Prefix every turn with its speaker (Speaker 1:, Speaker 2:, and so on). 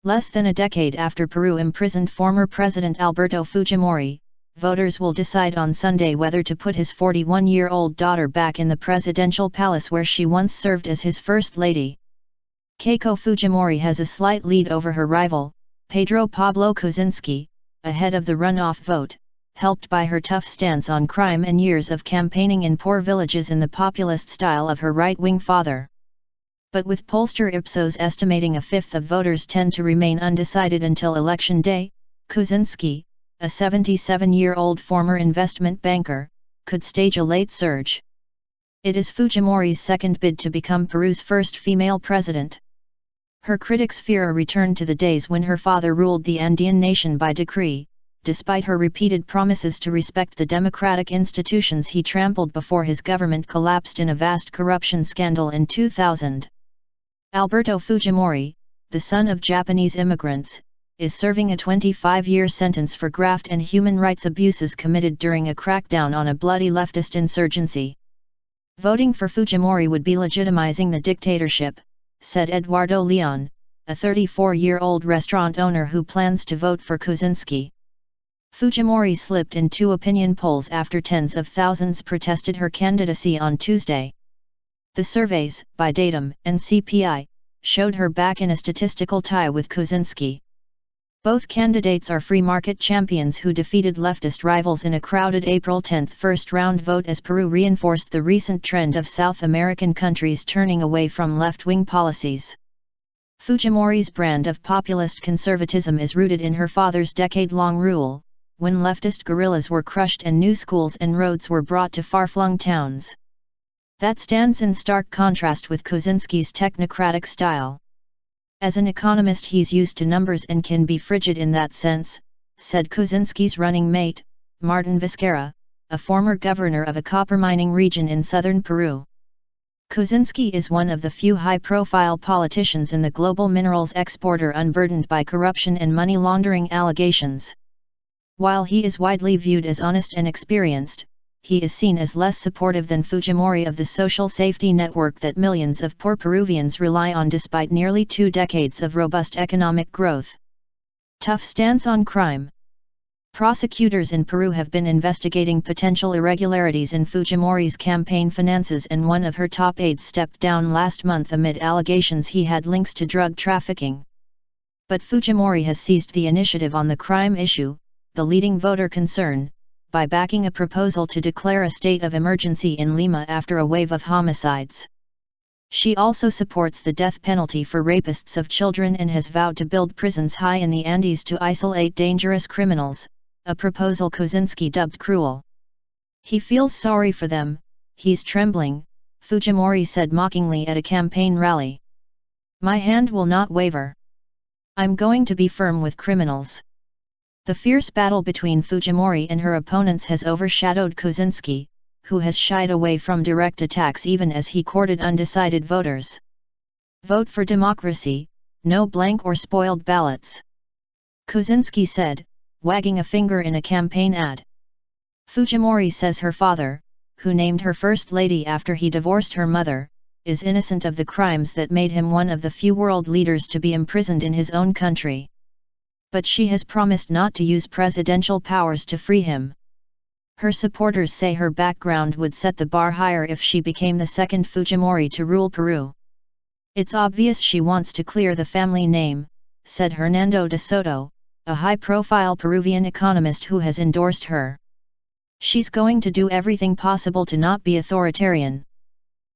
Speaker 1: Less than a decade after Peru imprisoned former President Alberto Fujimori, voters will decide on Sunday whether to put his 41-year-old daughter back in the presidential palace where she once served as his first lady. Keiko Fujimori has a slight lead over her rival, Pedro Pablo Kuczynski, ahead of the runoff vote, helped by her tough stance on crime and years of campaigning in poor villages in the populist style of her right-wing father. But with pollster Ipsos estimating a fifth of voters tend to remain undecided until election day, Kuczynski, a 77-year-old former investment banker, could stage a late surge. It is Fujimori's second bid to become Peru's first female president. Her critics fear a return to the days when her father ruled the Andean nation by decree, despite her repeated promises to respect the democratic institutions he trampled before his government collapsed in a vast corruption scandal in 2000. Alberto Fujimori, the son of Japanese immigrants, is serving a 25-year sentence for graft and human rights abuses committed during a crackdown on a bloody leftist insurgency. Voting for Fujimori would be legitimizing the dictatorship, said Eduardo Leon, a 34-year-old restaurant owner who plans to vote for Kuczynski. Fujimori slipped in two opinion polls after tens of thousands protested her candidacy on Tuesday. The surveys, by Datum and CPI, showed her back in a statistical tie with Kuczynski. Both candidates are free market champions who defeated leftist rivals in a crowded April 10 first-round vote as Peru reinforced the recent trend of South American countries turning away from left-wing policies. Fujimori's brand of populist conservatism is rooted in her father's decade-long rule, when leftist guerrillas were crushed and new schools and roads were brought to far-flung towns. That stands in stark contrast with Kuczynski's technocratic style. As an economist, he's used to numbers and can be frigid in that sense, said Kuczynski's running mate, Martin Vizcarra, a former governor of a copper mining region in southern Peru. Kuczynski is one of the few high-profile politicians in the global minerals exporter unburdened by corruption and money laundering allegations. While he is widely viewed as honest and experienced, he is seen as less supportive than Fujimori of the social safety network that millions of poor Peruvians rely on despite nearly 2 decades of robust economic growth. Tough stance on crime. Prosecutors in Peru have been investigating potential irregularities in Fujimori's campaign finances, and one of her top aides stepped down last month amid allegations he had links to drug trafficking. But Fujimori has seized the initiative on the crime issue, the leading voter concern, by backing a proposal to declare a state of emergency in Lima after a wave of homicides. She also supports the death penalty for rapists of children and has vowed to build prisons high in the Andes to isolate dangerous criminals, a proposal Kuczynski dubbed cruel. He feels sorry for them, he's trembling, Fujimori said mockingly at a campaign rally. My hand will not waver. I'm going to be firm with criminals. The fierce battle between Fujimori and her opponents has overshadowed Kuczynski, who has shied away from direct attacks even as he courted undecided voters. Vote for democracy, no blank or spoiled ballots, Kuczynski said, wagging a finger in a campaign ad. Fujimori says her father, who named her first lady after he divorced her mother, is innocent of the crimes that made him one of the few world leaders to be imprisoned in his own country. But she has promised not to use presidential powers to free him. Her supporters say her background would set the bar higher if she became the second Fujimori to rule Peru. It's obvious she wants to clear the family name, said Hernando de Soto, a high-profile Peruvian economist who has endorsed her. She's going to do everything possible to not be authoritarian.